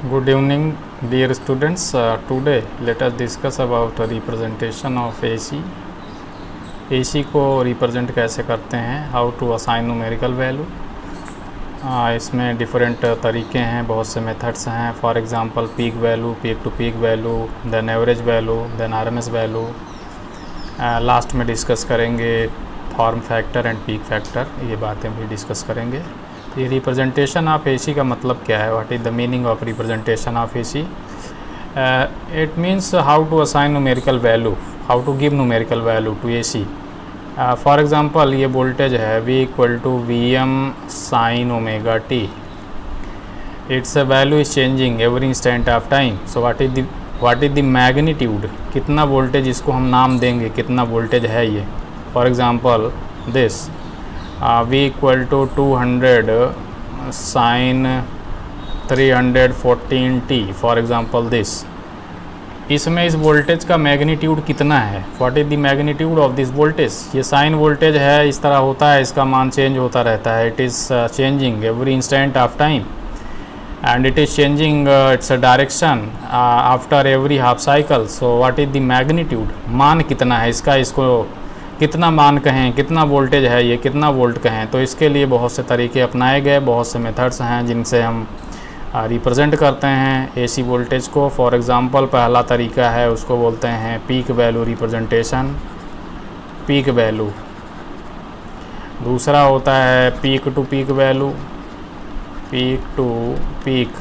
Good evening, dear students. Today let us discuss about representation of AC. AC को represent कैसे करते हैं, how to assign numerical value. इसमें different तरीके हैं, बहुत से मेथड्स हैं। For example peak value, peak to peak value, then average value, then RMS value. Last में डिस्कस करेंगे form factor and peak factor, ये बातें भी डिस्कस करेंगे। ये रिप्रेजेंटेशन ऑफ एसी का मतलब क्या है, what is the meaning of representation of AC. It means how to assign numerical value, how to give numerical value to AC. For example ये वोल्टेज है V equal to VM sine omega t. It's a value is changing every instant of time. So what is the magnitude, कितना voltage, इसको हम नाम देंगे कितना voltage है ये। For example this V equal to 200 sign 314 t। For example this, इसमें इस वोल्टेज का मैग्नीट्यूड कितना है, what is the magnitude of this voltage. ये साइन वोल्टेज है, इस तरह होता है, इसका मान चेंज होता रहता है। It is changing every instant of time and it is changing its direction after every half cycle. So what is the magnitude, मान कितना है इसका, इसको कितना मान कहें, कितना वोल्टेज है ये, कितना वोल्ट कहें। तो इसके लिए बहुत से तरीके अपनाए गए, बहुत से मेथड्स हैं जिनसे हम रिप्रेजेंट करते हैं एसी वोल्टेज को। फॉर एग्जांपल पहला तरीका है, उसको बोलते हैं peak value representation, peak value. दूसरा होता है peak to peak value, peak to peak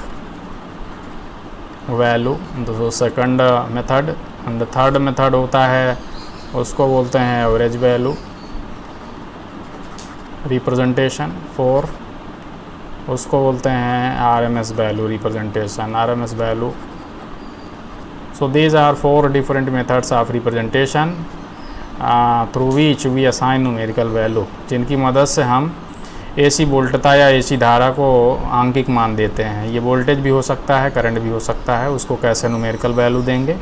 value. तो second method. And third method होता है, उसको बोलते हैं एवरेज वैल्यू रिप्रेजेंटेशन। फोर, उसको बोलते हैं RMS value representation, RMS value. So these are 4 different methods of representation through which we assign numerical value, जिनकी मदद से हम एसी वोल्टता या एसी धारा को आंकिक मान देते हैं। ये वोल्टेज भी हो सकता है, करंट भी हो सकता है, उसको कैसे न्यूमेरिकल वैल्यू देंगे,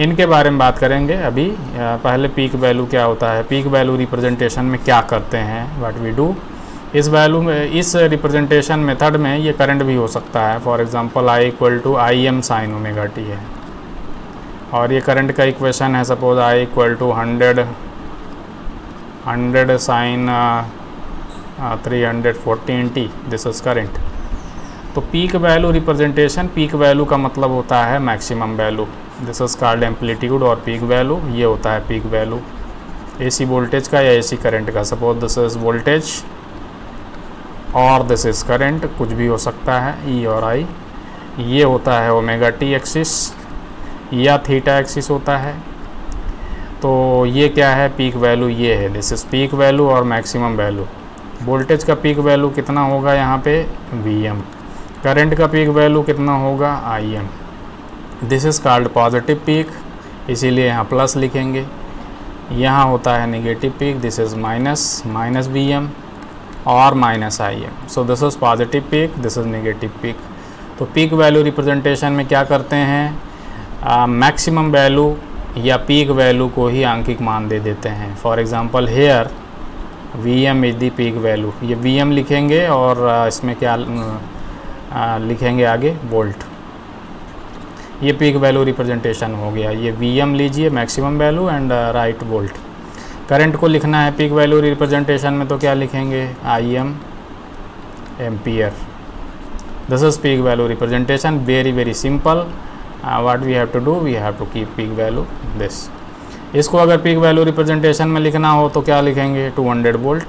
इनके बारे में बात करेंगे अभी। पहले पीक वैल्यू क्या होता है, पीक वैल्यू रिप्रेजेंटेशन में क्या करते हैं, व्हाट वी डू। इस वैल्यू में, इस रिप्रेजेंटेशन मेथड में ये करंट भी हो सकता है। For example I equal to IM sine omega t है, और ये करंट का इक्वेशन है। Suppose I equal to 100 sine 314 t, this is current. तो peak value representation, peak value का मतलब होता है maximum value, this is called amplitude और पीक वैल्यू। ये होता है पीक वैल्यू एसी वोल्टेज का या एसी करंट का। सपोज दिस इज वोल्टेज और दिस इज करंट, कुछ भी हो सकता है, E और I। ये होता है ओमेगा टी एक्सिस या थीटा एक्सिस होता है। तो ये क्या है, पीक वैल्यू ये है, दिस इज पीक वैल्यू और मैक्सिमम वैल्यू। वोल्टेज का पीक वैल्यू कितना होगा यहाँ पे, VM। करंट का पीक वैल्यू कितना होगा, IM। This is called positive peak, इसीलिए यहाँ प्लस लिखेंगे। यहाँ होता है negative peak, this is minus VM और minus IM। So this is positive peak, this is negative peak. तो पीक वैल्यू रिप्रेजेंटेशन में क्या करते हैं, मैक्सिमम वैल्यू या पीक वैल्यू को ही आंकिक मान दे देते हैं। For example here VM is the peak value, ये VM लिखेंगे और इसमें क्या लिखेंगे आगे, वोल्ट। ये पीक वैल्यू रिप्रेजेंटेशन हो गया। ये VM लीजिए maximum value and right volt. Current को लिखना है पीक वैल्यू रिप्रेजेंटेशन में, तो क्या लिखेंगे, IM ampere. This is peak value representation, very simple. What we have to do, we have to keep peak value this. इसको अगर पीक वैल्यू रिप्रेजेंटेशन में लिखना हो तो क्या लिखेंगे, 200 वोल्ट।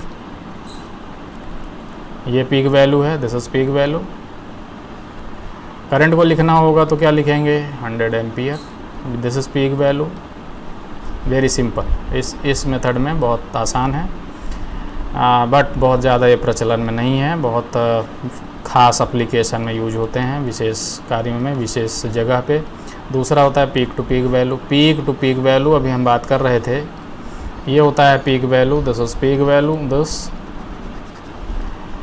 ये पीक वैल्यू है, this is peak value. Current को लिखना होगा तो क्या लिखेंगे, 100 ampere, this is peak value. Very simple. इस मेथड में बहुत आसान है, बट बहुत ज़्यादा ये प्रचलन में नहीं है। बहुत ख़ास एप्लीकेशन में यूज होते हैं, विशेष कार्यों में, विशेष जगह पे। दूसरा होता है peak to peak value. Peak to peak value अभी हम बात कर रहे थे, ये होता है peak value, this is peak value. This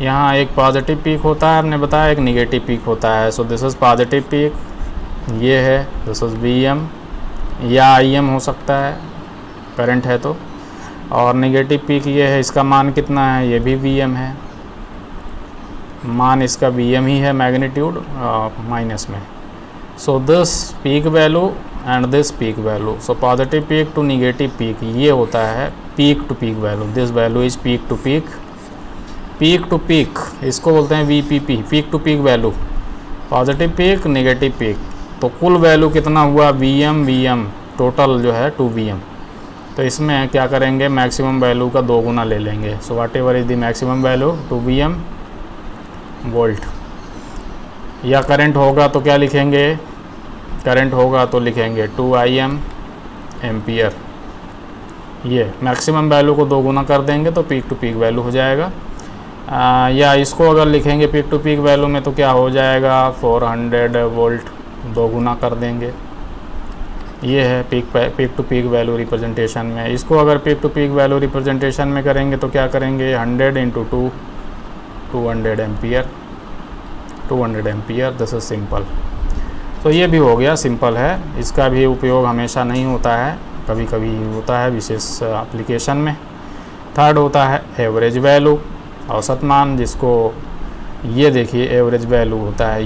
यहाँ एक पॉजिटिव पीक होता है, हमने बताया, एक निगेटिव पीक होता है। So this is positive peak, ये है, दिस इज़ VM या IM हो सकता है, करंट है तो। और नेगेटिव पीक ये है, इसका मान कितना है, ये भी VM है। मान इसका Vm ही है, मैग्नीट्यूड माइनस में। So this peak value and this peak value, so positive peak to negative peak, ये होता है peak to peak value. This value is peak to peak. Peak to peak इसको बोलते हैं VPP, peak to peak value, positive peak negative peak. तो कुल value कितना हुआ, Vm टोटल जो है 2Vm। तो इसमें क्या करेंगे, मैक्सिमम वैल्यू का 2 गुना ले लेंगे। So whatever is the maximum value 2Vm volt. या करंट होगा तो क्या लिखेंगे, करंट होगा तो लिखेंगे 2Im एम्पियर। ये मैक्सिमम वैल्यू को 2 गुना कर देंगे तो पीक टू पीक वैल्यू हो जाएगा। या इसको अगर लिखेंगे पीक टू पीक वैल्यू में तो क्या हो जाएगा, 400 वोल्ट 2 गुना कर देंगे। ये है peak to peak value representation में। इसको अगर peak to peak value representation में करेंगे तो क्या करेंगे, 100 × 2 200 ampere, 200 ampere. This is simple. तो ये भी हो गया, सिंपल है। इसका भी उपयोग हमेशा नहीं होता है, कभी कभी होता है विशेष एप्लीकेशन में। थर्ड होता है एवरेज वैल्यू, औसत मान, जिसको ये देखिए एवरेज वैल्यू होता है।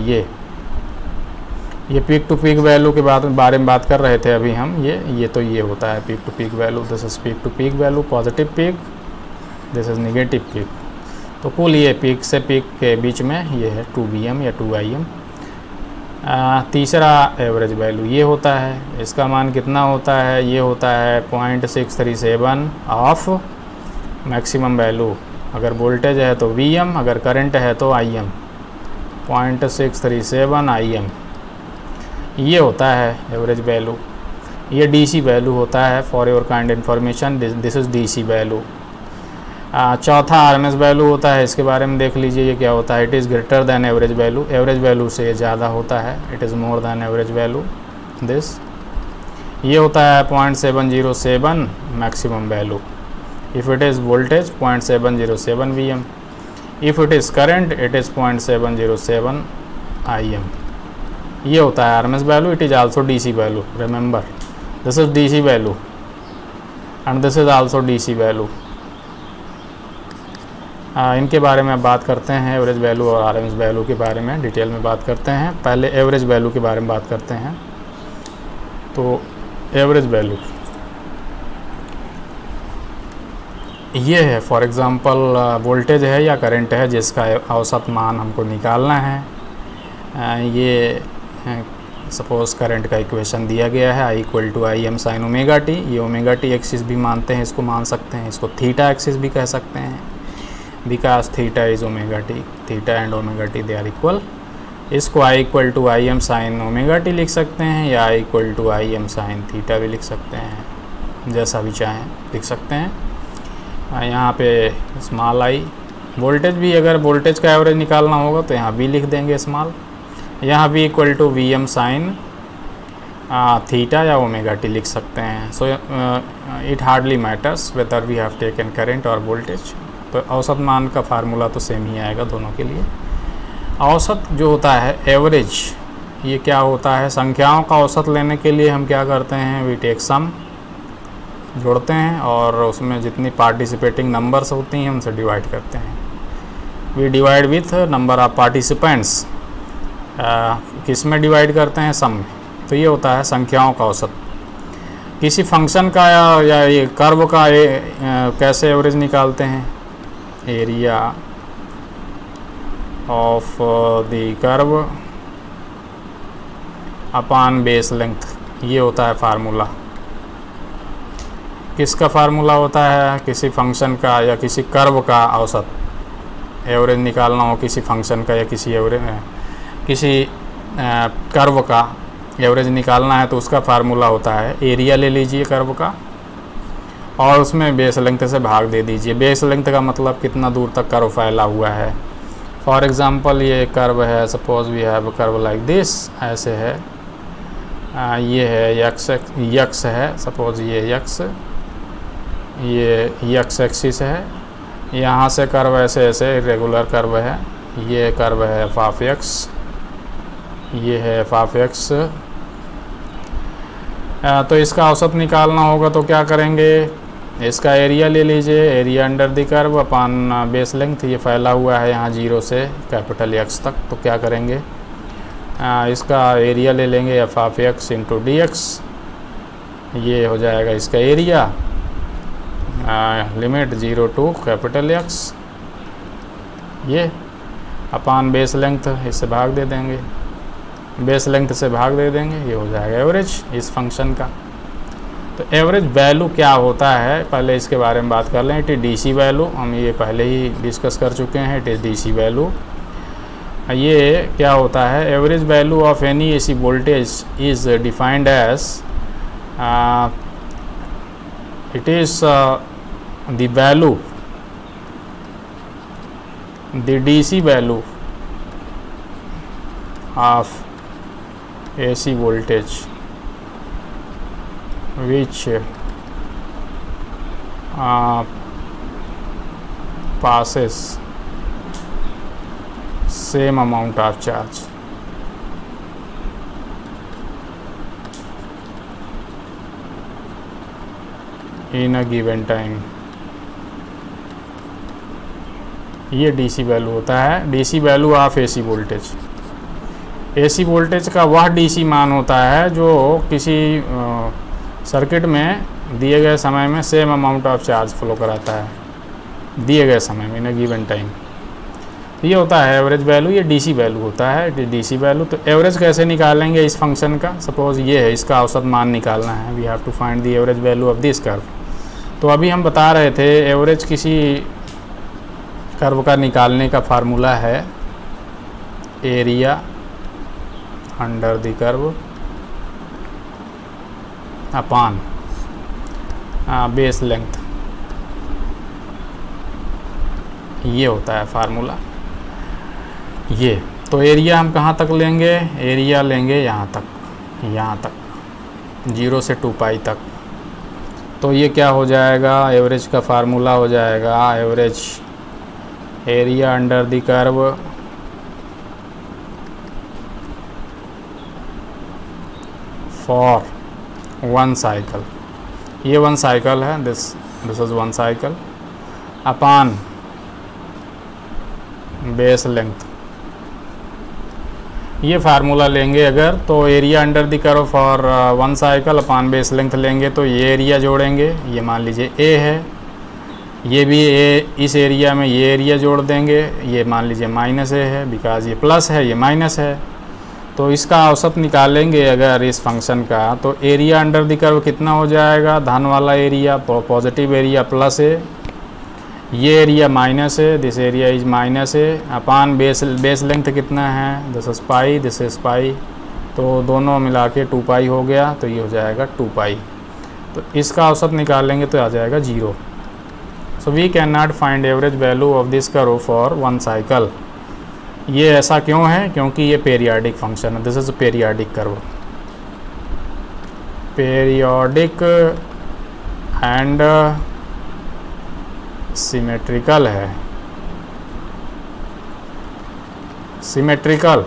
ये पीक टू पीक वैल्यू के बारे में बात कर रहे थे अभी हम। ये तो ये होता है peak to peak value. This is peak to peak value, positive peak, this is negative peak. तो कुल ये पीक से पीक के बीच में ये है 2Vm या 2Im। तीसरा एवरेज वैल्यू ये होता है, इसका मान कितना होता है, ये होता है 0.637 ऑफ मैक्सिमम वैल्यू। अगर वोल्टेज है तो Vm, अगर करंट है तो Im, 0.637 Im। ये होता है एवरेज वैल्यू। ये DC वैल्यू होता है, for your kind information, this is DC value. चौथा RMS वैल्यू होता है, इसके बारे में देख लीजिए ये क्या होता है। It is greater than average value, average value से ज़्यादा होता है। It is more than average value this. ये होता है 0.707 maximum value. If it is voltage 0.707 Vm, if it is current it is 0.707 Im। ये होता है RMS value. It is also DC value, remember this is DC value and this is also DC value. इनके बारे में बात करते हैं, average value और RMS वैल्यू के बारे में डिटेल में बात करते हैं। पहले एवरेज वैल्यू के बारे में बात करते हैं। तो एवरेज वैल्यू ये है, फॉर एग्ज़ाम्पल वोल्टेज है या करंट है जिसका औसत मान हमको निकालना है। ये सपोज़ करंट का इक्वेशन दिया गया है, I = Im sin ω t। ये ω t एक्सिस भी मानते हैं, इसको मान सकते हैं, इसको थीटा एक्सिस भी कह सकते हैं, because theta is ω t, theta and ω t they are equal. इसको I = Im sin ω t लिख सकते हैं, या I = Im sin थीटा भी लिख सकते हैं, जैसा भी चाहें लिख सकते हैं। यहाँ पे स्मॉल I। वोल्टेज भी, अगर वोल्टेज का एवरेज निकालना होगा तो यहाँ V लिख देंगे स्मॉल। यहाँ V = Vm sin थीटा या ω t लिख सकते हैं। So it hardly matters whether we have taken current और वोल्टेज। तो औसत मान का फार्मूला तो सेम ही आएगा दोनों के लिए। औसत जो होता है एवरेज, ये क्या होता है, संख्याओं का औसत लेने के लिए हम क्या करते हैं, वी टेक सम, जोड़ते हैं और उसमें जितनी पार्टिसिपेटिंग नंबर्स होती हैं उनसे डिवाइड करते हैं। We divide with number of participants. किस में डिवाइड करते हैं, सम में। तो ये होता है संख्याओं का औसत। किसी फंक्शन का या ये कर्व का कैसे एवरेज निकालते हैं, area of the curve upon base length, ये होता है फार्मूला। किसका फार्मूला होता है, किसी फंक्शन का या किसी कर्व का औसत एवरेज निकालना हो, किसी फंक्शन का या किसी कर्व का एवरेज निकालना है तो उसका फार्मूला होता है, एरिया ले लीजिए कर्व का और उसमें बेस लेंथ से भाग दे दीजिए। बेस लेंथ का मतलब कितना दूर तक कर्व फैला हुआ है। फॉर एग्ज़ाम्पल ये कर्व है, suppose we have curve like this, ऐसे है। ये है यक्स है, सपोज ये यक्स एक्सिस है। यहाँ से कर्व ऐसे ऐसे रेगुलर कर्व है। ये कर्व है f(x), ये है f(x). तो इसका औसत निकालना होगा तो क्या करेंगे, इसका एरिया ले लीजिए, area under the curve upon base length, ये फैला हुआ है यहाँ 0 से कैपिटल X तक। तो क्या करेंगे, इसका एरिया ले लेंगे f of x into d x, ये हो जाएगा इसका area, limit 0 to capital X, ये अपान बेस लेंथ, इससे भाग दे देंगे, बेस लेंथ से भाग दे देंगे, ये हो जाएगा एवरेज इस फंक्शन का। तो एवरेज वैल्यू क्या होता है, पहले इसके बारे में बात कर लें। इट इज डीसी वैल्यू, हम ये पहले ही डिस्कस कर चुके हैं। It is DC value. ये क्या होता है, average value of any AC voltage is defined as, it is the value, the DC value of AC voltage which passes same amount of charge in a given time। ये DC value होता है, DC value of AC voltage. AC voltage का वह DC मान होता है जो किसी सर्किट में दिए गए समय में same amount of charge flow कराता है दिए गए समय में, इन अ गिवन टाइम। ये होता है एवरेज वैल्यू, ये डीसी वैल्यू होता है, डीसी वैल्यू। तो एवरेज कैसे निकालेंगे इस फंक्शन का, सपोज ये है, इसका औसत मान निकालना है, we have to find the average value of this curve. तो अभी हम बता रहे थे एवरेज किसी कर्व का निकालने का फार्मूला है area under the curve upon base length, ये होता है फार्मूला ये। तो एरिया हम कहाँ तक लेंगे, एरिया लेंगे यहाँ तक 0 से 2 पाई तक। तो ये क्या हो जाएगा, एवरेज का फार्मूला हो जाएगा average area under the curve for 1 cycle, ये 1 साइकिल है, this is 1 cycle upon base length. ये फार्मूला लेंगे अगर, तो area under the curve for 1 cycle upon base length लेंगे, तो ये एरिया जोड़ेंगे, ये मान लीजिए ए है, ये भी ए, इस एरिया में ये एरिया जोड़ देंगे, ये मान लीजिए माइनस ए है, बिकॉज ये प्लस है ये माइनस है। तो इसका औसत निकालेंगे अगर इस फंक्शन का, तो एरिया अंडर द कर्व कितना हो जाएगा, धन वाला एरिया पॉजिटिव एरिया प्लस है, ये एरिया माइनस है, दिस एरिया इज माइनस है, अपान बेस लेंथ कितना है, this is pi, this is pi, तो दोनों मिला के 2 पाई हो गया, तो ये हो जाएगा 2 पाई। तो इसका औसत निकालेंगे तो आ जाएगा 0। So we can not find average value of this curve for 1 cycle. ये ऐसा क्यों है, क्योंकि ये पेरियाडिक फंक्शन है, this is periodic curve, periodic and symmetrical है, सिमेट्रिकल,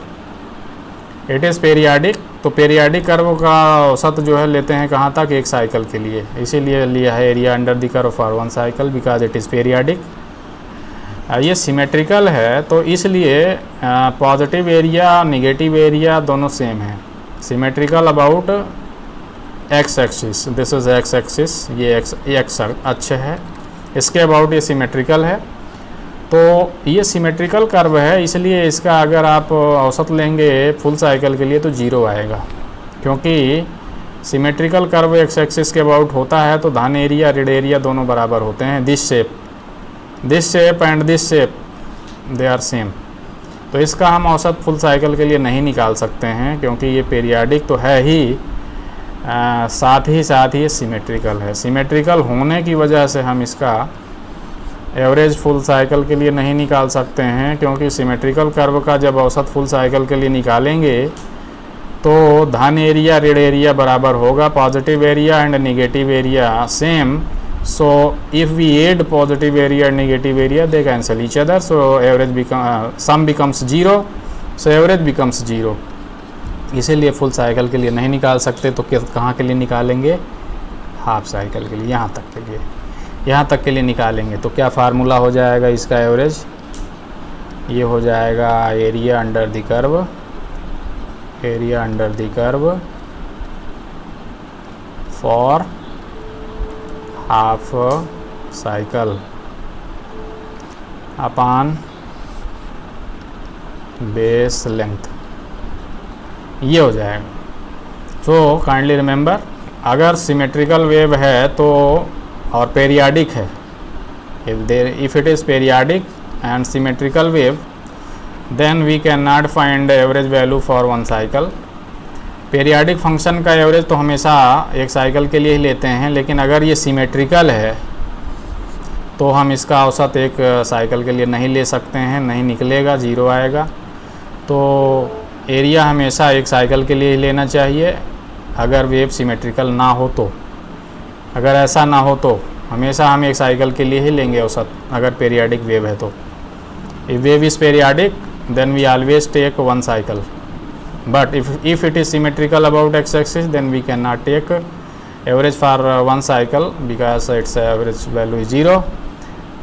इट इज़ पेरियाडिक। तो पेरियाडिक कर्व का औसत जो है लेते हैं कहाँ तक, 1 साइकिल के लिए, इसीलिए लिया है area under the curve for 1 cycle because it is periodic. ये सिमेट्रिकल है तो इसलिए पॉजिटिव एरिया नेगेटिव एरिया दोनों सेम है। Symmetrical about X axis, this is X axis, ये एक्स अक्ष है, इसके अबाउट ये सिमेट्रिकल है। तो ये सिमेट्रिकल कर्व है, इसलिए इसका अगर आप औसत लेंगे फुल साइकिल के लिए तो 0 आएगा, क्योंकि सिमेट्रिकल कर्व एक्स एक्सिस के अबाउट होता है तो धन एरिया ऋण एरिया दोनों बराबर होते हैं। This shape and this shape they are same. तो इसका हम औसत फुल साइकिल के लिए नहीं निकाल सकते हैं, क्योंकि ये पीरियाडिक तो है ही, साथ ही ये सिमेट्रिकल है। सिमेट्रिकल होने की वजह से हम इसका एवरेज फुल साइकिल के लिए नहीं निकाल सकते हैं, क्योंकि सिमेट्रिकल कर्व का जब औसत फुल साइकिल के लिए निकालेंगे तो धन एरिया ऋण एरिया बराबर होगा, positive area and negative area same. So if we add positive area and negative area they cancel each other, so average sum becomes 0, so average becomes 0। इसीलिए फुल साइकिल के लिए नहीं निकाल सकते, तो कहाँ के लिए निकालेंगे, हाफ साइकिल के लिए, यहाँ तक के लिए। यहाँ तक के लिए निकालेंगे तो क्या फार्मूला हो जाएगा इसका एवरेज, ये हो जाएगा area under the curve, area under the curve for half cycle upon base length, ये हो जाएगा। सो काइंडली रिमेंबर, अगर सिमेट्रिकल वेव है तो और पेरियाडिक है, if it is periodic and symmetrical wave then we can not find average value for one cycle. Periodic function का average तो हमेशा एक साइकिल के लिए ही लेते हैं, लेकिन अगर ये सिमेट्रिकल है तो हम इसका औसत एक साइकिल के लिए नहीं ले सकते हैं, नहीं निकलेगा, ज़ीरो आएगा। तो एरिया हमेशा एक साइकिल के लिए ही लेना चाहिए अगर वेव सिमेट्रिकल ना हो तो। अगर ऐसा ना हो तो हमेशा हम एक साइकिल के लिए ही लेंगे औसत, अगर पेरियाडिक वेव है तो। If wave is periodic then we always take one cycle, but if it is symmetrical about x axis then we cannot take average for one cycle because its average value is 0।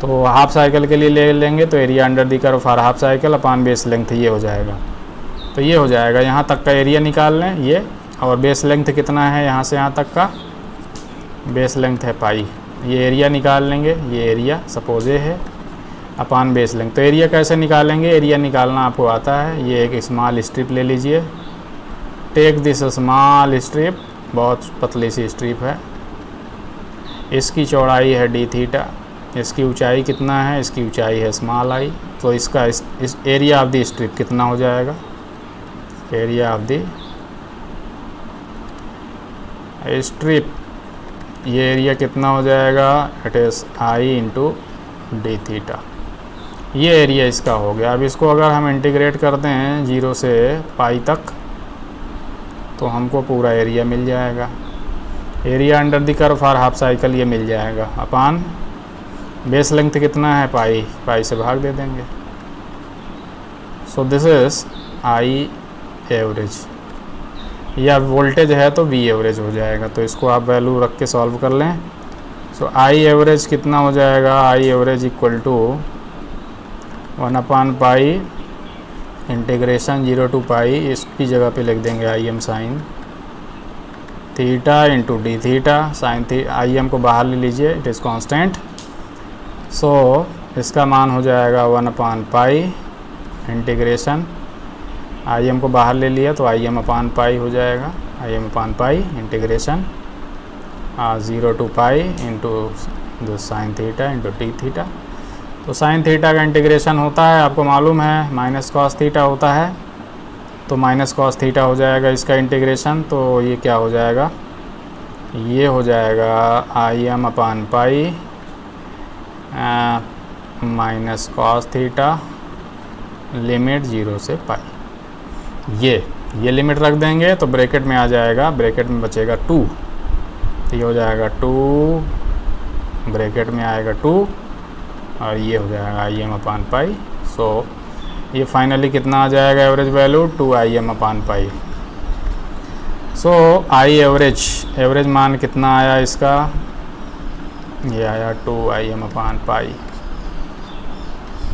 तो half cycle के लिए ले लेंगे तो area under the curve for half cycle upon base length, ये हो जाएगा। तो ये हो जाएगा, यहाँ तक का एरिया निकाल लें ये, और बेस लेंथ कितना है यहाँ से यहाँ तक का, बेस लेंथ है पाई, ये एरिया निकाल लेंगे, ये एरिया सपोज ये है अपॉन बेस लेंथ। तो एरिया कैसे निकालेंगे, एरिया निकालना आपको आता है। ये एक स्मॉल स्ट्रिप ले लीजिए, टेक दिस स्मॉल स्ट्रिप, बहुत पतली सी स्ट्रिप है, इसकी चौड़ाई है डी थीटा, इसकी ऊंचाई कितना है, इसकी ऊंचाई है स्मॉल आई। तो इसका इस एरिया ऑफ द स्ट्रिप कितना हो जाएगा, एरिया ऑफ द स्ट्रिप, ये एरिया कितना हो जाएगा, it is I into D theta, ये एरिया इसका हो गया। अब इसको अगर हम इंटीग्रेट करते हैं 0 से पाई तक तो हमको पूरा एरिया मिल जाएगा, area under the curve for half cycle ये मिल जाएगा अपॉन बेस लेंथ कितना है पाई, पाई से भाग दे देंगे। सो दिस इज़ आई एवरेज, या वोल्टेज है तो वी एवरेज हो जाएगा। तो इसको आप वैल्यू रख के सॉल्व कर लें। सो आई एवरेज कितना हो जाएगा, I average equal to 1 upon pi integration 0 to pi, इसकी जगह पे लिख देंगे I M sine theta into D theta, sine थी आई एम को बाहर ले लीजिए, इट इज़ कांस्टेंट। सो इसका मान हो जाएगा 1 upon pi integration, I am को बाहर ले लिया तो आई एम अपॉन पाई हो जाएगा, I m upon pi integration 0 to pi into the sine theta into D theta. तो साइन थीटा का इंटीग्रेशन होता है, आपको मालूम है, माइनस कॉस थीटा होता है, तो माइनस कॉस थीटा हो जाएगा इसका इंटीग्रेशन। तो ये क्या हो जाएगा, ये हो जाएगा I m upon pi minus cos theta limit 0 से पाई, ये लिमिट रख देंगे तो ब्रैकेट में आ जाएगा, ब्रैकेट में बचेगा 2, तो ये हो जाएगा 2, ब्रैकेट में आएगा 2 और ये हो जाएगा आई एम अपॉन पाई। सो ये फाइनली कितना आ जाएगा average value, 2 I m upon pi. So I average मान कितना आया इसका, ये आया 2 I m upon pi,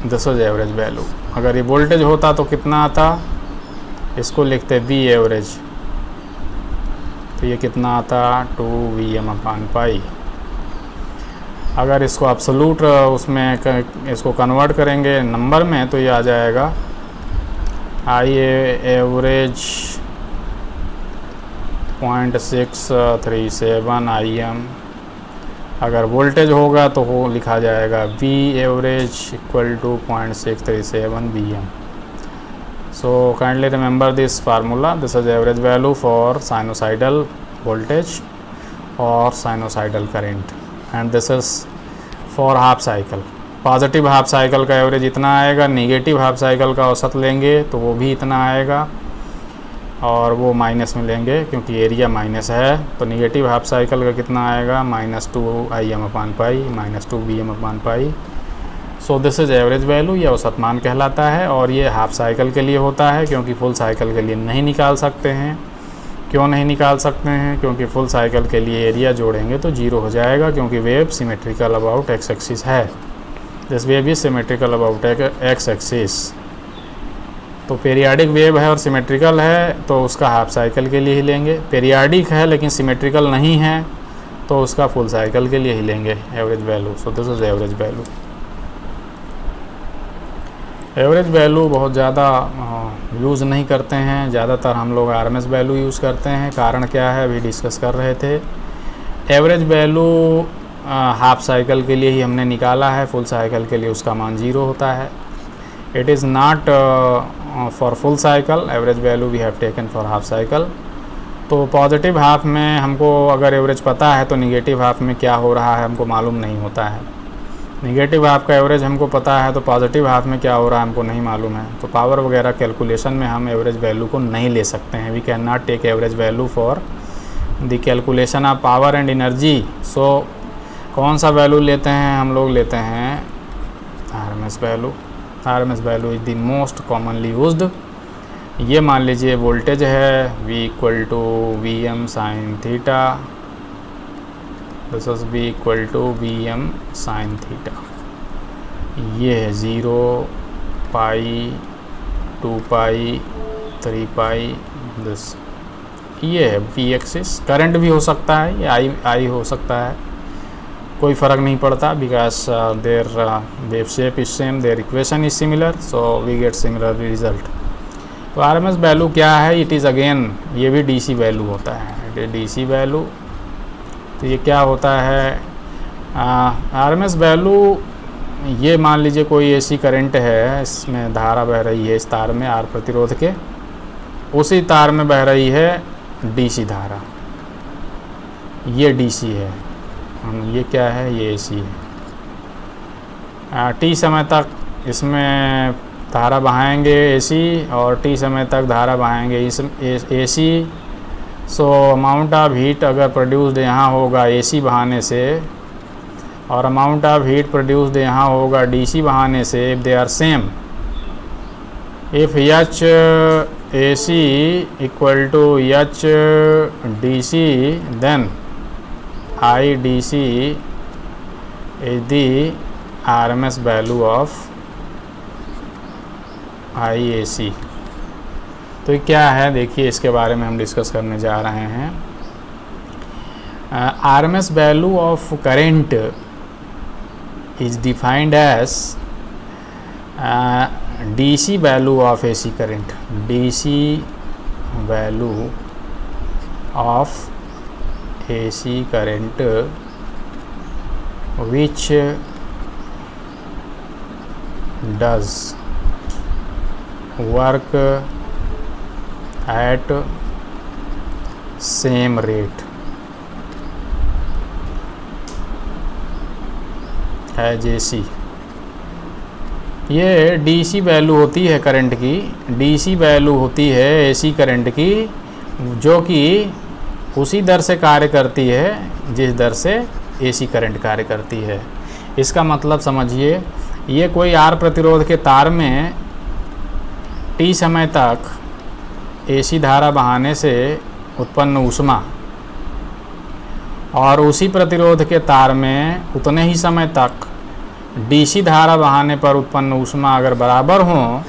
this is average value. अगर ये वोल्टेज होता तो कितना आता, इसको लिखते वी एवरेज, तो ये कितना आता 2 वी एम अपॉन पाई। अगर इसको एब्सोल्यूट उसमें इसको कन्वर्ट करेंगे नंबर में तो ये आ जाएगा आई एवरेज 0.637 आई एम। अगर वोल्टेज होगा तो वो लिखा जाएगा V average equal to 0.637 V M. So kindly remember this formula, this is average value for sinusoidal voltage और sinusoidal current, and this is for half cycle. Positive half cycle का average इतना आएगा, negative half cycle का औसत लेंगे तो वो भी इतना आएगा, और वो माइनस में लेंगे क्योंकि एरिया माइनस है। तो नेगेटिव हाफ साइकिल का कितना आएगा, -2 I m upon pi, -2 B m upon pi. So this is average value, ये औसत मान कहलाता है, और ये हाफ साइकिल के लिए होता है क्योंकि फुल साइकिल के लिए नहीं निकाल सकते हैं। क्यों नहीं निकाल सकते हैं? क्योंकि फुल साइकिल के लिए एरिया जोड़ेंगे तो 0 हो जाएगा, क्योंकि wave symmetrical about X axis है। This wave is symmetrical about X axis. तो पीरियाडिक वेव है और सिमेट्रिकल है तो उसका हाफ साइकिल के लिए ही लेंगे। पीरियाडिक है लेकिन सिमेट्रिकल नहीं है तो उसका फुल साइकिल के लिए ही लेंगे average value. So this is average value. Average value बहुत ज़्यादा यूज़ नहीं करते हैं, ज़्यादातर हम लोग आरएमएस वैल्यू यूज़ करते हैं। कारण क्या है अभी डिस्कस कर रहे थे। एवरेज वैल्यू हाफ साइकिल के लिए ही हमने निकाला है, फुल साइकिल के लिए उसका मान 0 होता है। It is not for full cycle, average value we have taken for half cycle. तो पॉजिटिव हाफ में हमको अगर एवरेज पता है तो निगेटिव हाफ में क्या हो रहा है हमको मालूम नहीं होता है। निगेटिव हाफ का एवरेज हमको पता है तो पॉजिटिव हाफ में क्या हो रहा है हमको नहीं मालूम है। तो पावर वगैरह कैलकुलेशन में हम एवरेज वैल्यू को नहीं ले सकते हैं। We can not take average value for the calculation of power and energy. So कौन सा वैल्यू लेते हैं हम लोग? लेते हैं RMS value. RMS value is the most commonly used. ये मान लीजिए वोल्टेज है V equal to VM sine theta, this is V equal to VM sine theta. ये है 0, पाई, 2 पाई, 3 पाई, दिस ये है V एक्सिस। करंट भी हो सकता है, ये I हो सकता है, कोई फ़र्क नहीं पड़ता because their wave shape is same, their equation is similar, so we get similar result. तो आरएमएस वैल्यू क्या है? इट इज़ अगेन ये भी डीसी वैल्यू होता है, इट इज डीसी वैल्यू। तो ये क्या होता है? आरएमएस वैल्यू ये मान लीजिए कोई एसी करंट है, इसमें धारा बह रही है इस तार में आर प्रतिरोध के, उसी तार में बह रही है डीसी धारा, ये डीसी है, ये क्या है? ये एसी है। टी समय तक इसमें धारा बहाएंगे एसी और टी समय तक धारा बहाएंगे इस AC. So amount of heat अगर प्रोड्यूस्ड यहाँ होगा एसी बहाने से और अमाउंट ऑफ हीट प्रोड्यूस्ड यहाँ होगा डीसी बहाने से, if they are same, if H AC equal to H DC then I DC is the RMS value of IAC। तो क्या है देखिए, इसके बारे में हम डिस्कस करने जा रहे हैं। RMS value of current is defined as DC value of AC current, DC value of AC current which does work at same rate as AC। ये DC वैल्यू होती है करंट की, DC वैल्यू होती है AC करंट की, जो कि उसी दर से कार्य करती है जिस दर से AC करंट कार्य करती है। इसका मतलब समझिए, ये कोई R प्रतिरोध के तार में T समय तक AC धारा बहाने से उत्पन्न ऊष्मा और उसी प्रतिरोध के तार में उतने ही समय तक DC धारा बहाने पर उत्पन्न ऊष्मा अगर बराबर हो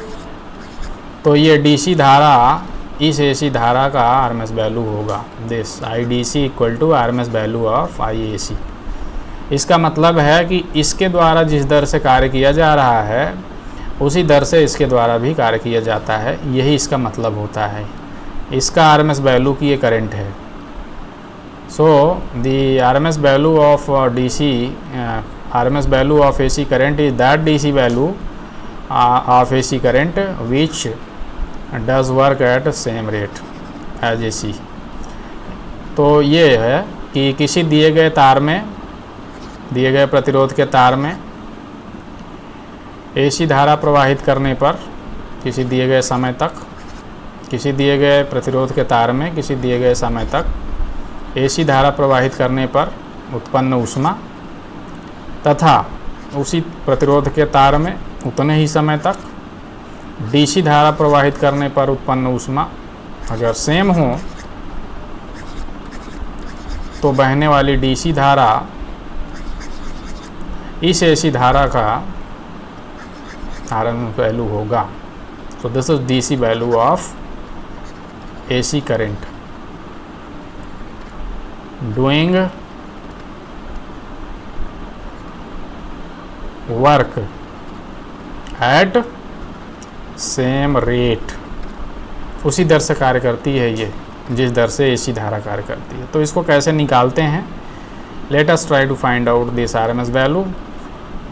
तो ये DC धारा इस AC धारा का आरएमएस वैल्यू होगा। This IDC equal to RMS value of IAC। इसका मतलब है कि इसके द्वारा जिस दर से कार्य किया जा रहा है उसी दर से इसके द्वारा भी कार्य किया जाता है, यही इसका मतलब होता है। इसका आरएमएस वैल्यू की ये करंट है। So the RMS value of DC, RMS value of AC current is that DC value of AC current which does work at same rate as AC। तो ये है कि किसी दिए गए तार में, दिए गए प्रतिरोध के तार में AC धारा प्रवाहित करने पर किसी दिए गए समय तक, किसी दिए गए प्रतिरोध के तार में किसी दिए गए समय तक AC धारा प्रवाहित करने पर उत्पन्न ऊष्मा तथा उसी प्रतिरोध के तार में उतने ही समय तक DC धारा प्रवाहित करने पर उत्पन्न ऊष्मा अगर सेम हो तो बहने वाली डीसी धारा इस एसी धारा का आरएमएस वैल्यू होगा। तो this is DC value of AC current doing work at same rate, उसी दर से कार्य करती है ये जिस दर से एसी धारा कार्य करती है। तो इसको कैसे निकालते हैं, let us try to find out this RMS value.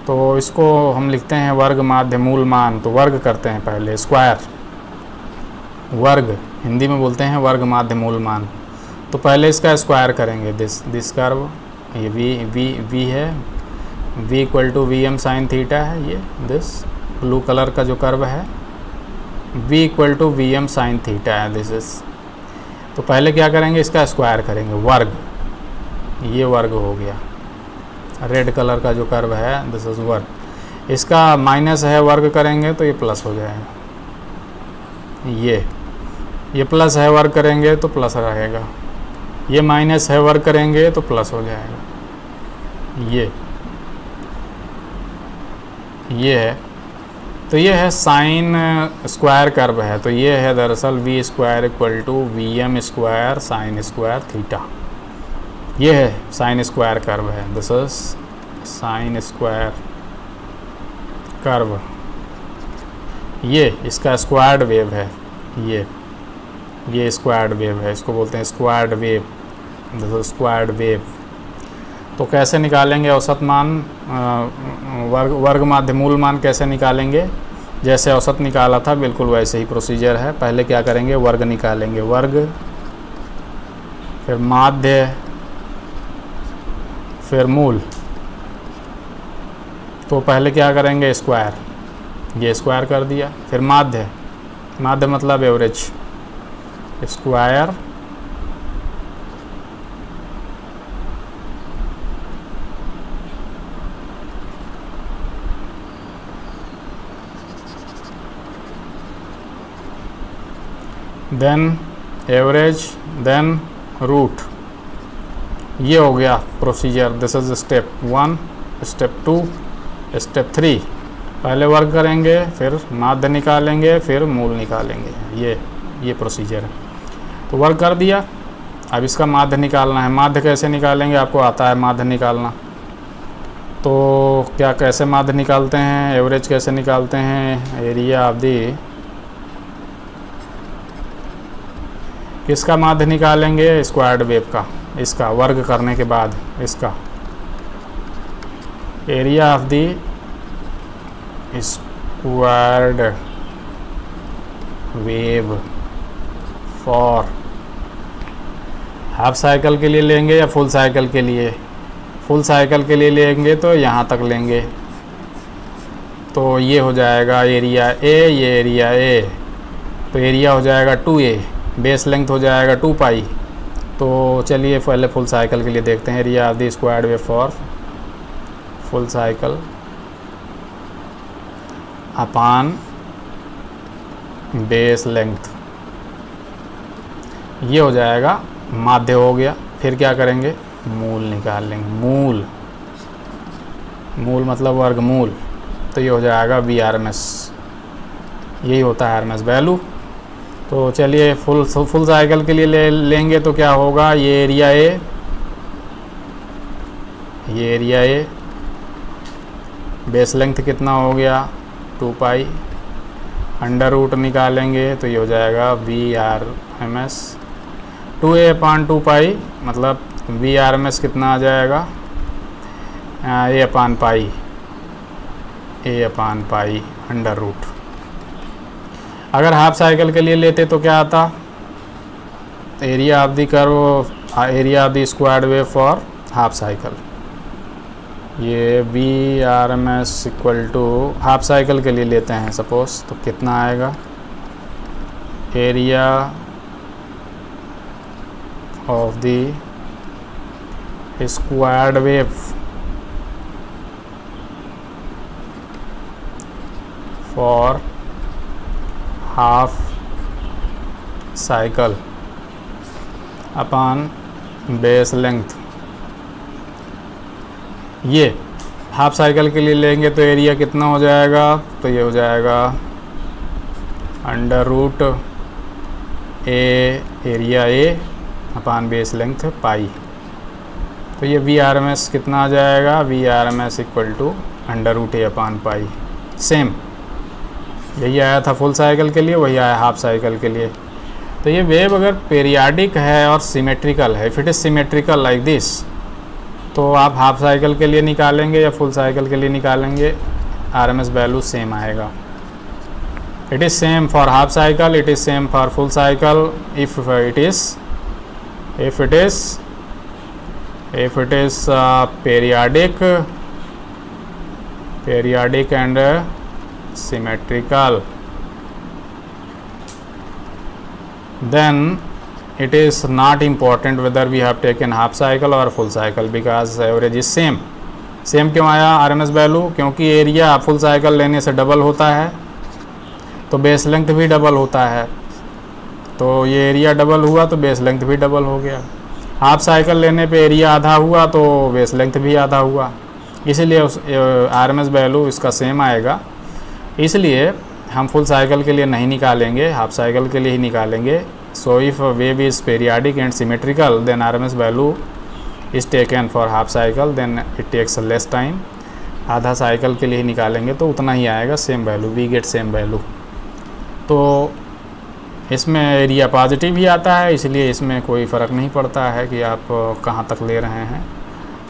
तो इसको हम लिखते हैं वर्ग माध्य मूल मान। तो वर्ग करते हैं पहले, स्क्वायर वर्ग हिंदी में बोलते हैं वर्ग माध्य मूल मान। तो पहले इसका स्क्वायर करेंगे, दिस कर्व, ये वी है, v equal to V m sine theta है, ये दिस ब्लू कलर का जो कर्व है v equal to V m sine theta है, दिस इज। तो पहले क्या करेंगे, इसका स्क्वायर करेंगे, वर्ग, ये वर्ग हो गया, रेड कलर का जो कर्व है दिस इज वर्ग। इसका माइनस है, वर्ग करेंगे तो ये प्लस हो जाएगा, ये प्लस है, वर्ग करेंगे तो प्लस रहेगा, ये माइनस है, वर्ग करेंगे तो प्लस हो जाएगा, ये है। तो ये है साइन स्क्वायर कर्व है। तो ये है दरअसल V square equal to V M square sine square theta, ये है साइन स्क्वायर कर्व है, this is sine square curve. ये इसका स्क्वायर्ड वेव है, ये स्क्वायर्ड वेव है, इसको बोलते हैं squared wave, this is squared wave. तो कैसे निकालेंगे औसत मान, वर्ग माध्य मूल मान कैसे निकालेंगे, जैसे औसत निकाला था बिल्कुल वैसे ही प्रोसीजर है। पहले क्या करेंगे, वर्ग निकालेंगे, वर्ग, फिर माध्य, फिर मूल। तो पहले क्या करेंगे, स्क्वायर, ये स्क्वायर कर दिया, फिर माध्य मतलब average, square then average then root. ये हो गया procedure, this is step 1, step 2, step 3। पहले वर्ग करेंगे, फिर माध्य निकालेंगे, फिर मूल निकालेंगे, ये प्रोसीजर है। तो वर्ग कर दिया, अब इसका माध्य निकालना है। माध्य कैसे निकालेंगे, आपको आता है माध्य निकालना। तो क्या कैसे माध्य निकालते हैं, एवरेज कैसे निकालते हैं, एरिया ऑफ दी, किसका माध्य निकालेंगे, स्क्वायर्ड वेव का, इसका वर्ग करने के बाद इसका area of the squared wave for half cycle के लिए लेंगे या फुल साइकिल के लिए। फुल साइकिल के लिए लेंगे तो यहाँ तक लेंगे, तो ये हो जाएगा एरिया ए, ये एरिया ए, तो एरिया हो जाएगा 2a, बेस लेंथ हो जाएगा 2 पाई। तो चलिए पहले फुल साइकिल के लिए देखते हैं, area of the squared wave for full cycle upon base length, ये हो जाएगा, माध्य हो गया। फिर क्या करेंगे, मूल निकाल लेंगे, मूल मतलब वर्गमूल, तो ये हो जाएगा वी आर एम एस, यही होता है आर एम एस वैल्यू। तो चलिए फुल साइकिल के लिए लेंगे तो क्या होगा, ये एरिया ए, बेस लेंथ कितना हो गया 2 पाई, अंडर रूट निकालेंगे तो ये हो जाएगा V R M S 2a upon 2 pi, मतलब वी आर एम एस कितना आ जाएगा, a upon pi under root. अगर हाफ साइकिल के लिए लेते तो क्या आता, area of the curve, area of the squared wave for half cycle, ये V R M S equal to half cycle के लिए लेते हैं सपोज, तो कितना आएगा, area of the squared wave for half cycle upon base length, ये half cycle के लिए लेंगे तो एरिया कितना हो जाएगा, तो ये हो जाएगा under root A area A upon base length pi. तो ये वी आर एम एस कितना आ जाएगा, V R M S equal to under root A upon pi. Same यही आया था फुल साइकिल के लिए, वही आया हाफ साइकिल के लिए। तो ये वेव अगर पीरियाडिक है और सिमेट्रिकल है, if it is symmetrical like this, तो आप हाफ साइकिल के लिए निकालेंगे या फुल साइकिल के लिए निकालेंगे, R M S value same आएगा। It is same for half cycle, it is same for full cycle. If it is periodic and symmetrical, then it is not important whether we have taken half cycle or full cycle because average is same. Same क्यों आया RMS value, क्योंकि area full cycle लेने से double होता है तो base length भी double होता है, तो ये एरिया डबल हुआ तो बेस लेंथ भी डबल हो गया। हाफ साइकिल लेने पे एरिया आधा हुआ तो बेस लेंथ भी आधा हुआ, इसलिए उस आरएमएस वैल्यू इसका सेम आएगा। इसलिए हम फुल साइकिल के लिए नहीं निकालेंगे, हाफ साइकिल के लिए ही निकालेंगे। So if wave is periodic and symmetrical then RMS value is taken for half cycle, then it takes less time. आधा साइकिल के लिए ही निकालेंगे तो उतना ही आएगा, same value, we get same value. तो इसमें एरिया पॉजिटिव ही आता है, इसलिए इसमें कोई फ़र्क नहीं पड़ता है कि आप कहाँ तक ले रहे हैं।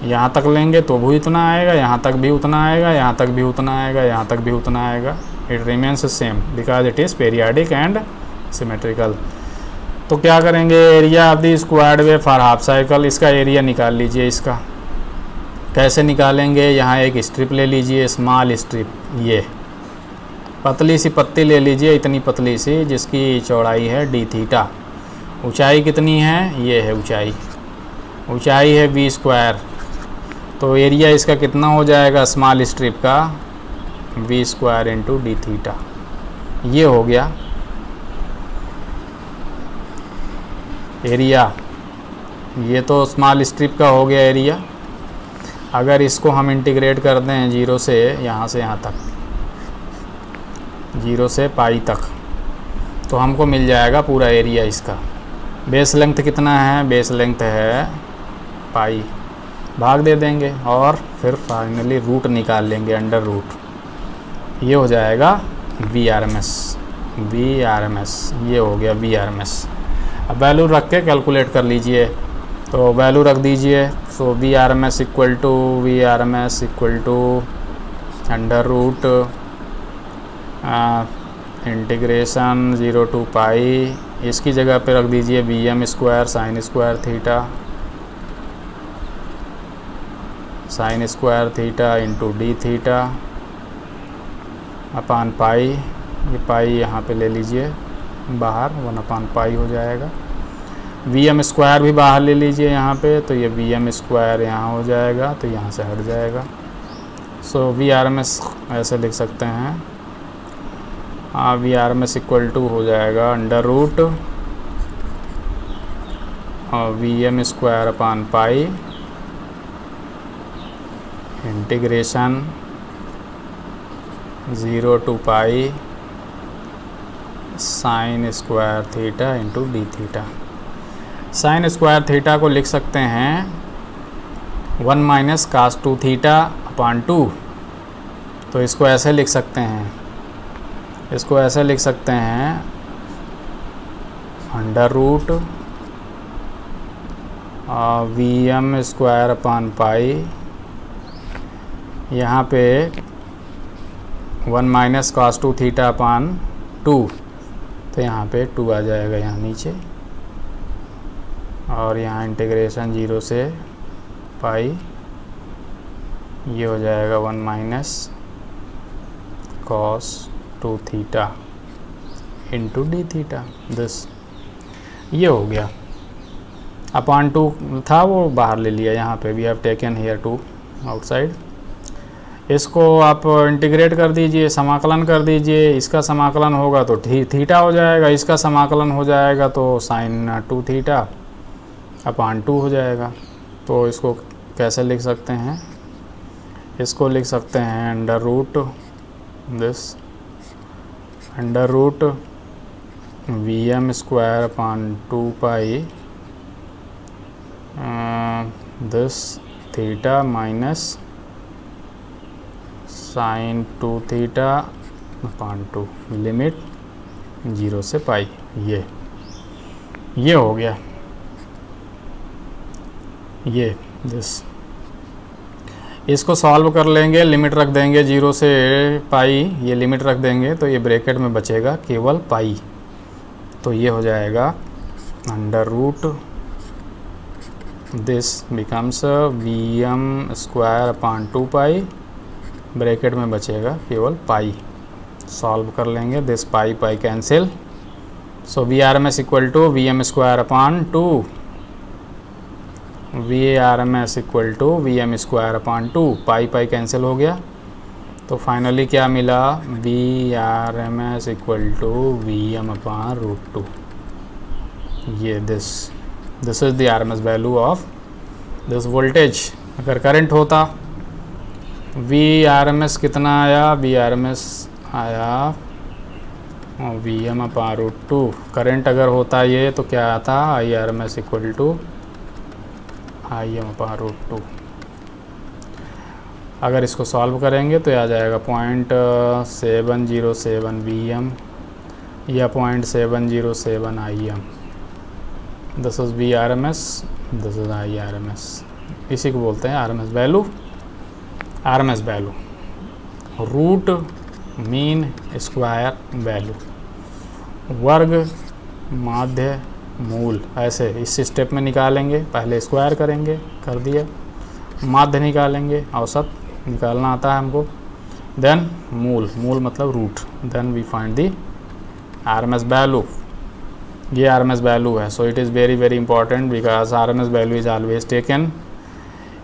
यहाँ तक लेंगे तो भी उतना आएगा, यहाँ तक भी उतना आएगा, यहाँ तक भी उतना आएगा, यहाँ तक भी उतना आएगा। It remains same because it is periodic and symmetrical. तो क्या करेंगे, area of the squared wave for half cycle, इसका एरिया निकाल लीजिए। इसका कैसे निकालेंगे, यहाँ एक स्ट्रिप ले लीजिए, स्मॉल स्ट्रिप, ये पतली सी पत्ती ले लीजिए, इतनी पतली सी, जिसकी चौड़ाई है डी थीटा। ऊंचाई कितनी है, ये है ऊंचाई, ऊंचाई है वी स्क्वायर। तो एरिया इसका कितना हो जाएगा स्मॉल स्ट्रिप का, V square into D theta. ये हो गया एरिया, ये तो स्मॉल स्ट्रिप का हो गया एरिया। अगर इसको हम इंटीग्रेट कर दें जीरो से यहाँ तक, जीरो से पाई तक, तो हमको मिल जाएगा पूरा एरिया इसका। बेस लेंथ कितना है, बेस लेंथ है पाई, भाग दे देंगे और फिर फाइनली रूट निकाल लेंगे, अंडर रूट। ये हो जाएगा वी आर एम एस, ये हो गया वी आर एम एस। अब वैल्यू रख के कैलकुलेट कर लीजिए, तो वैल्यू रख दीजिए। So V R M S equal to under root integration 0 to pi, इसकी जगह पे रख दीजिए V M square sine square theta into D theta upon pi. ये पाई यहाँ पे ले लीजिए बाहर, 1 अपान पाई हो जाएगा। वी एम स्क्वायर भी बाहर ले लीजिए यहाँ पे, तो ये वी एम स्क्वायर यहाँ हो जाएगा, तो यहाँ से हट जाएगा। So V R M S ऐसे लिख सकते हैं, V R M S equal to हो जाएगा under root V M square upon pi integration 0 to pi sine square theta into D theta. Sine square theta को लिख सकते हैं 1 माइनस कास 2 थीटा अपान 2। तो इसको ऐसे लिख सकते हैं, under root V M square upon pi, यहाँ पे 1 माइनस कास 2 थीटा अपान 2, तो यहाँ पे 2 आ जाएगा यहाँ नीचे, और यहाँ इंटीग्रेशन 0 से पाई, ये हो जाएगा 1 minus cos 2 theta into D theta. This ये हो गया। अपान 2 था वो बाहर ले लिया, यहाँ पे we have taken here 2 outside. इसको आप इंटीग्रेट कर दीजिए, समाकलन कर दीजिए। इसका समाकलन होगा तो थीटा हो जाएगा, इसका समाकलन हो जाएगा तो साइन 2 थीटा अपान 2 हो जाएगा। तो इसको कैसे लिख सकते हैं, इसको लिख सकते हैं under root this under root Vm square upon 2 pi this theta minus sine 2 theta upon 2 limit 0 से पाई। ये हो गया, ये दिस। इसको सॉल्व कर लेंगे, लिमिट रख देंगे 0 से पाई, ये लिमिट रख देंगे तो ये ब्रैकेट में बचेगा केवल पाई। तो ये हो जाएगा under root this becomes Vm square upon 2 pi, bracket में बचेगा केवल पाई। सॉल्व कर लेंगे, this pi pi cancel, so VRMS equal to Vm square upon 2, VRMS equal to Vm square upon 2, pi pi cancel हो गया। तो finally क्या मिला, VRMS equal to Vm upon root 2। ये this is the RMS value of this voltage. अगर current होता VRMS कितना आया, VRMS आया Vm अपॉन रूट 2। करंट अगर होता ये तो क्या आता, IRMS equal to Im upon root 2। अगर इसको सॉल्व करेंगे तो आ जाएगा 0.707 Vm या 0.707 Im। This is VRMS, this is IRMS। इसी को बोलते हैं RMS value. RMS value root mean square value, वर्ग माध्य मूल, ऐसे इस स्टेप में निकालेंगे। पहले स्क्वायर करेंगे, कर दिया, माध्य निकालेंगे, औसत निकालना आता है हमको, देन मूल, मूल मतलब root, then we find the RMS value. ये RMS वैल्यू है। So it is very very important because RMS value is always taken.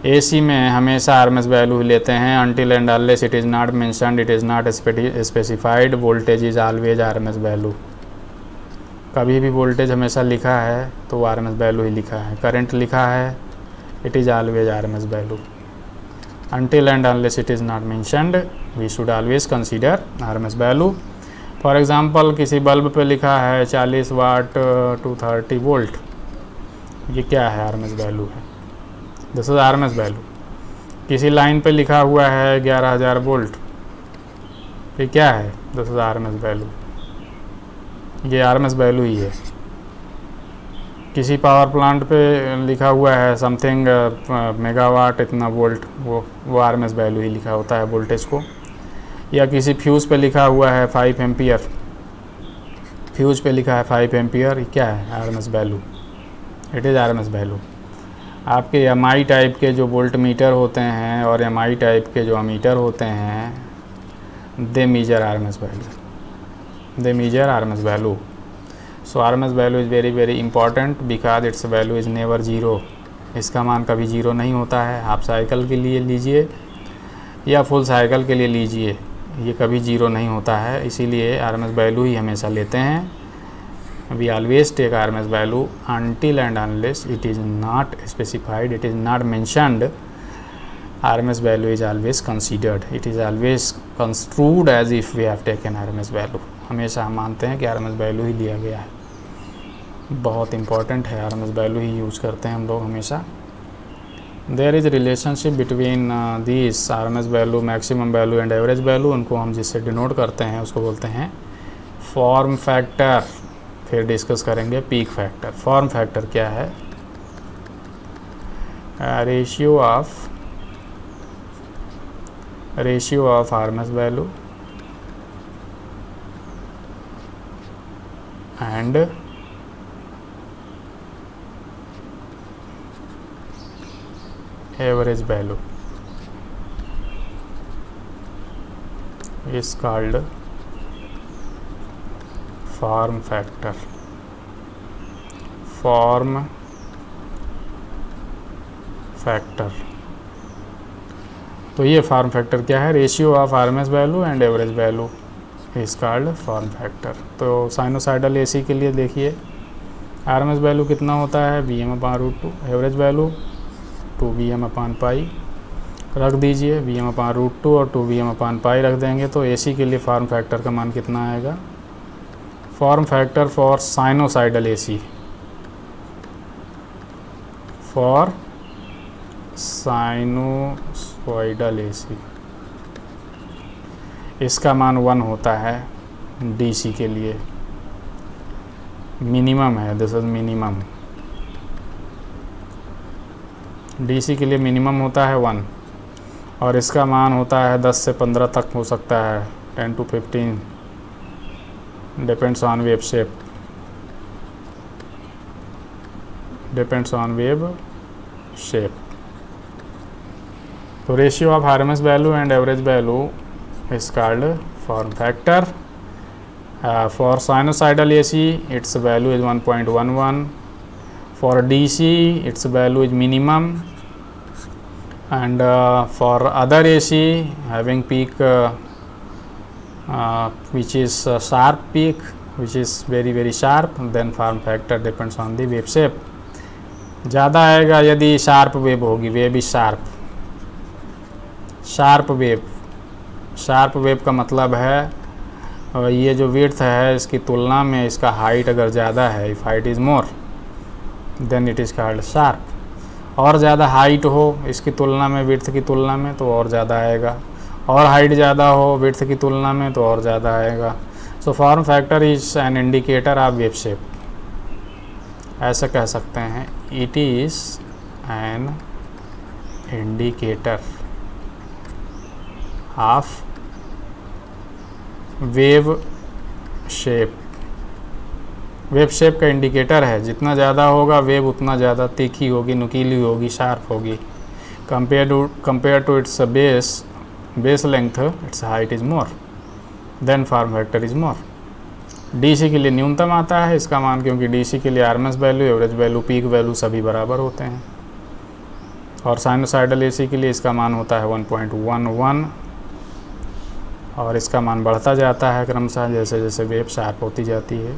AC में हमेशा RMS वैल्यू ही लेते हैं, until and unless it is not mentioned, it is not specified, voltage is always RMS value. कभी भी voltage हमेशा लिखा है तो वो RMS वैल्यू ही लिखा है, करंट लिखा है, it is always RMS value. Until and unless it is not mentioned we should always consider RMS value. For example किसी बल्ब पे लिखा है 40 वाट टू 30 वोल्ट, ये क्या है, RMS वैल्यू है, दिस इज RMS वैल्यू। किसी लाइन पे लिखा हुआ है 11,000 वोल्ट, ये क्या है, दिस इज RMS वैल्यू, ये RMS वैल्यू ही है। किसी पावर प्लांट पे लिखा हुआ है समथिंग मेगावाट इतना वोल्ट, वो RMS वैल्यू ही लिखा होता है वोल्टेज को। या किसी फ्यूज़ पे लिखा हुआ है 5 एम्पियर, फ्यूज़ पे लिखा है 5 एम्पियर, ये क्या है, RMS value, it is RMS value. आपके MI टाइप के जो वोल्ट मीटर होते हैं और MI टाइप के जो अमीटर होते हैं, they measure RMS value, they measure RMS value. So RMS value is very very important because its value is never zero. इसका मान कभी ज़ीरो नहीं होता है। हाफ साइकिल के लिए लीजिए या फुल साइकिल के लिए लीजिए, ये कभी ज़ीरो नहीं होता है, इसीलिए RMS वैल्यू ही हमेशा लेते हैं। We always take RMS value until and unless it is not specified, it is not mentioned, RMS value is always considered, it is always construed as if we have taken RMS value। हमेशा हम मानते हैं कि RMS value ही लिया गया है, बहुत important है, RMS वैल्यू ही यूज़ करते हैं हम लोग हमेशा। There is relationship between this RMS value, maximum value and average value. उनको हम जिससे डिनोट करते हैं उसको बोलते हैं फॉर्म फैक्टर। फिर डिस्कस करेंगे पीक फैक्टर। फॉर्म फैक्टर क्या है, रेशियो ऑफ RMS वैल्यू and average value is called form factor। form factor, तो ये फॉर्म फैक्टर क्या है, ratio of RMS value and average value is called form factor. तो साइनोसाइडल AC के लिए देखिए RMS वैल्यू कितना होता है, Vm upon root 2, average value 2 Vm upon pi. रख दीजिए, Vm/√2 और 2Vm/π रख देंगे तो AC के लिए फॉर्म फैक्टर का मान कितना आएगा? Form factor for sinusoidal AC, for sinusoidal AC इसका मान 1 होता है DC के लिए, मिनिमम है, दिस इज मिनिमम। DC के लिए मिनिमम होता है 1 और इसका मान होता है 10 से 15 तक हो सकता है, 10 to 15, depends on wave shape, depends on wave shape. तो ratio of RMS value and average value is called form factor. For sinusoidal AC its value is 1.11, for DC its value is minimum, and for other AC having peak which is sharp peak, which is very sharp, then form factor depends on the wave shape. ज़्यादा आएगा यदि sharp wave होगी, wave is sharp, sharp wave, sharp wave का मतलब है ये जो width है इसकी तुलना में इसका हाइट अगर ज़्यादा है, if height is more then it is called sharp. और ज़्यादा हाइट हो इसकी तुलना में, विड्थ की तुलना में, तो और ज़्यादा आएगा, और हाइट ज़्यादा हो विड्थ की तुलना में तो और ज़्यादा आएगा। So form factor is an indicator of wave shape, ऐसा कह सकते हैं, it is an indicator of wave shape. Wave shape का इंडिकेटर है, जितना ज़्यादा होगा वेव उतना ज़्यादा तीखी होगी, नुकीली होगी, शार्प होगी। Compare to its base length its height is more, then form factor is more. DC के लिए न्यूनतम आता है इसका मान, क्योंकि DC के लिए RMS value, average value, peak value सभी बराबर होते हैं। और साइनोसाइडल AC के लिए इसका मान होता है 1.11 और इसका मान बढ़ता जाता है क्रमशः जैसे जैसे वेव शार्प होती जाती है।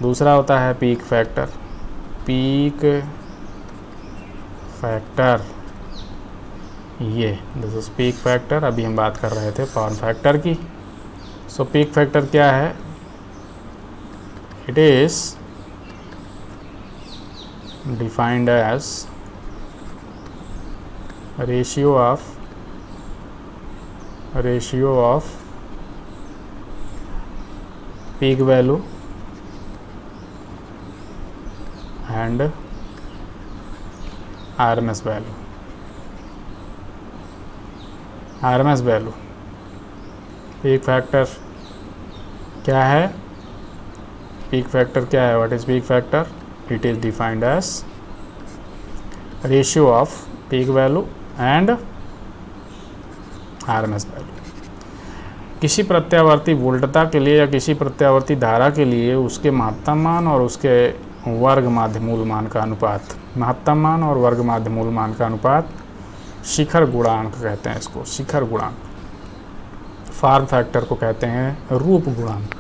दूसरा होता है पीक फैक्टर। पीक फैक्टर, ये दिस इज पीक फैक्टर। अभी हम बात कर रहे थे फॉर्म फैक्टर की। सो पीक फैक्टर क्या है? It is defined as ratio of peak value and RMS value। RMS value, peak factor क्या है? peak factor क्या है? what is peak factor? it is defined as ratio of peak value and RMS value। किसी प्रत्यावर्ती वोल्टता के लिए या किसी प्रत्यावर्ती धारा के लिए उसके महत्तम मान और उसके वर्ग माध्य मूल मान का अनुपात, महत्तम मान और वर्ग माध्य मूल मान का अनुपात शिखर गुणांक कहते हैं इसको, शिखर गुणांक। फॉर्म फैक्टर को कहते हैं रूप गुणांक।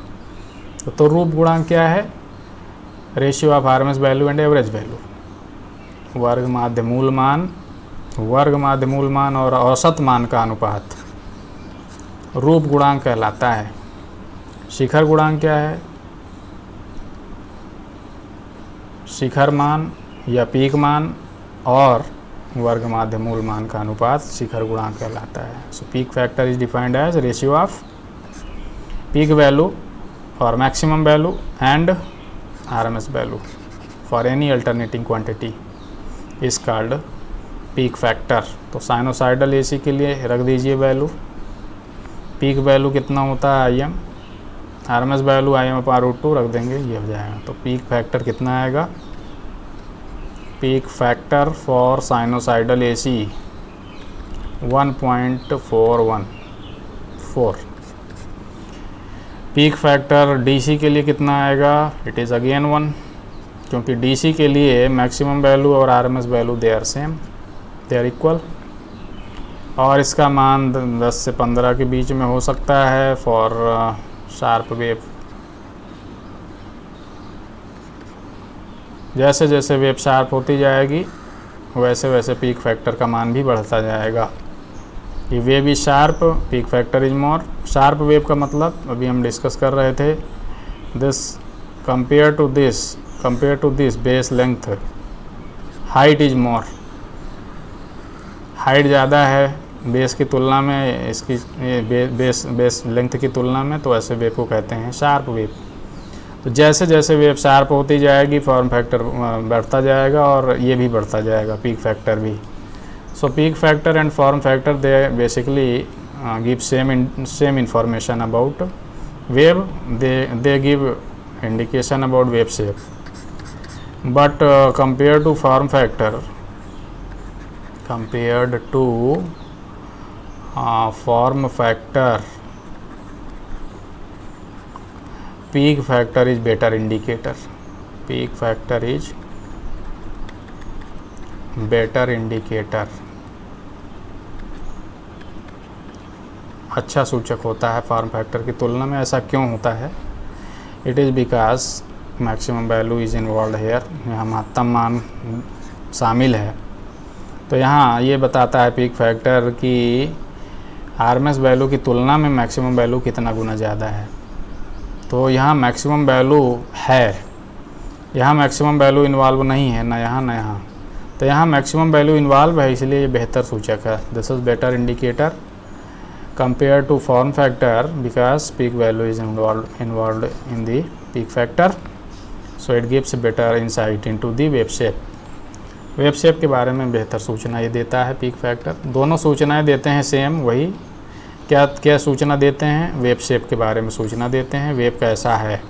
तो रूप गुणांक क्या है? Ratio of RMS value and average value, वर्ग माध्य मूल मान और औसत मान का अनुपात रूप गुणांक कहलाता है। शिखर गुणांक क्या है? शिखर मान या पीक मान और वर्ग माध्य मूल मान का अनुपात शिखर गुणांक कहलाता है। सो peak factor is defined as ratio of peak value और maximum value and RMS value for any alternating quantity is called peak factor. तो साइनोसाइडल AC के लिए रख दीजिए वैल्यू, पीक वैल्यू कितना होता है IM, RMS वैल्यू Im/√2 रख देंगे, ये हो जाएगा। तो पीक फैक्टर कितना आएगा? Peak factor for sinusoidal AC 1.414। Peak factor DC के लिए कितना आएगा? इट इज़ अगेन 1, क्योंकि DC के लिए मैक्सिमम वैल्यू और RMS value they are same, they are equal. और इसका मान 10 से 15 के बीच में हो सकता है फॉर शार्प वेव। जैसे जैसे वेव शार्प होती जाएगी वैसे वैसे पीक फैक्टर का मान भी बढ़ता जाएगा। If wave is sharp, peak factor is more. Sharp wave का मतलब अभी हम डिस्कस कर रहे थे, this compared to this base length, height is more. Height ज़्यादा है बेस की तुलना में, इसकी बेस लेंथ की तुलना में, तो ऐसे वेव को कहते हैं शार्प वेव। तो जैसे जैसे वेव शार्प होती जाएगी फॉर्म फैक्टर बढ़ता जाएगा और ये भी बढ़ता जाएगा, पीक फैक्टर भी। So peak factor and form factor they basically give same information about wave, they give indication about wave shape, but compared to form factor, peak factor is better indicator. Peak factor is better indicator. अच्छा सूचक होता है form factor की तुलना में। ऐसा क्यों होता है? It is because maximum value is involve here, यहाँ महत्तम मान शामिल है। तो यहाँ ये बताता है पीक फैक्टर की आरएमएस वैल्यू की तुलना में मैक्सिमम वैल्यू कितना गुना ज़्यादा है। तो यहाँ मैक्सिमम वैल्यू है, यहाँ मैक्सिमम वैल्यू इन्वॉल्व नहीं है, ना यहाँ ना यहाँ। तो यहाँ मैक्सिमम वैल्यू इन्वॉल्व है, इसलिए ये बेहतर सूचक है। This is better indicator compared to form factor because peak value is involved in the peak factor, so it gives better insight into the wave shape. Web shape के बारे में बेहतर सूचना ये देता है पीक फैक्टर। दोनों सूचनाएं देते हैं सेम, वही क्या सूचना देते हैं? वेब शेप के बारे में सूचना देते हैं, वेव कैसा है,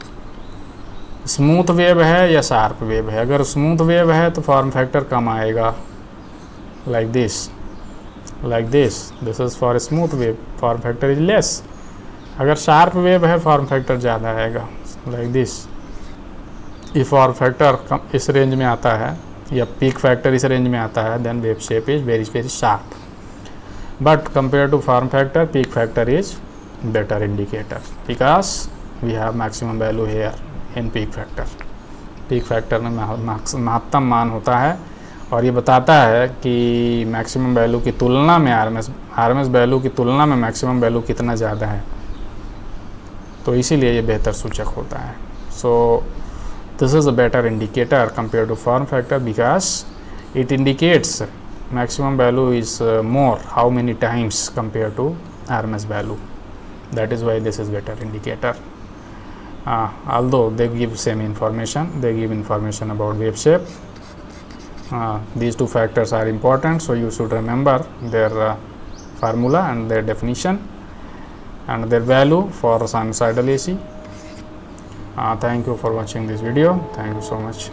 स्मूथ वेव है या शार्प वेव है। अगर स्मूथ वेव है तो फॉर्म फैक्टर कम आएगा, like this this is for smooth wave, form factor is less. अगर शार्प वेव है फॉर्म फैक्टर ज़्यादा आएगा, लाइक दिस। ये फॉर्म फैक्टर इस रेंज में आता है या पीक फैक्टर इस रेंज में आता है, then wave shape is very sharp. But compare to form factor, peak factor is better indicator because we have maximum value here in peak factor. Peak factor में महत्तम मान होता है और ये बताता है कि मैक्सिमम वैल्यू की तुलना में आरएमएस वैल्यू की तुलना में मैक्सिमम वैल्यू कितना ज़्यादा है, तो इसीलिए ये बेहतर सूचक होता है। So this is a better indicator compare to form factor because it indicates maximum value is more how many times compare to RMS value, that is why this is better indicator. although they give same information, they give information about wave shape. These two factors are important, so you should remember their formula and their definition and their value for sinusoidal AC. Thank you for watching this video. Thank you so much.